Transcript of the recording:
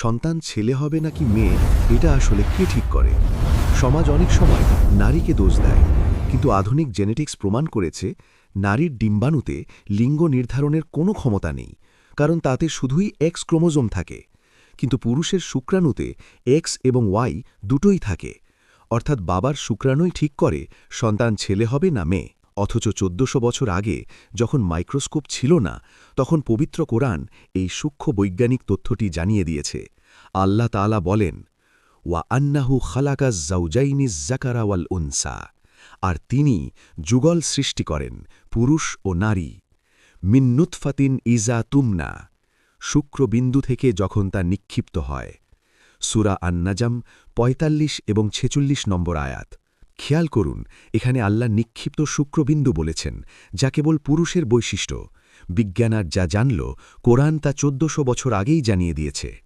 সন্তান ছেলে হবে নাকি মেয়ে এটা আসলে কে ঠিক করে? সমাজ অনেক সময় নারীকে দোষ দেয়, কিন্তু আধুনিক জেনেটিক্স প্রমাণ করেছে নারীর ডিম্বাণুতে লিঙ্গ নির্ধারণের কোনো ক্ষমতা নেই, কারণ তাতে শুধুই এক্স ক্রোমোজোম থাকে। কিন্তু পুরুষের শুক্রাণুতে এক্স এবং ওয়াই দুটোই থাকে, অর্থাৎ বাবার শুক্রাণুই ঠিক করে সন্তান ছেলে হবে না মেয়ে। অথচ ১৪০০ বছর আগে যখন মাইক্রোস্কোপ ছিল না, তখন পবিত্র কোরআন এই সূক্ষ্ম বৈজ্ঞানিক তথ্যটি জানিয়ে দিয়েছে। আল্লাহ তাআলা বলেন, ওয়া আন্নাহু খালাকাজ জাউজাইনিজ জাকারা ওয়াল উনসা, আর তিনি যুগল সৃষ্টি করেন পুরুষ ও নারী। মিন নুতফাতিন ইজা তুমনা, শুক্রবিন্দু থেকে যখন তা নিক্ষিপ্ত হয়। সূরা আন-নাজম ৪৫ এবং ৪৬ নম্বর আয়াত। খেয়াল করুন, এখানে আল্লাহ নিক্ষিপ্ত শুক্রবিন্দু বলেছেন, যা কেবল পুরুষের বৈশিষ্ট্য। বিজ্ঞান আর যা জানল, কোরআন তা ১৪০০ বছর আগেই জানিয়ে দিয়েছে।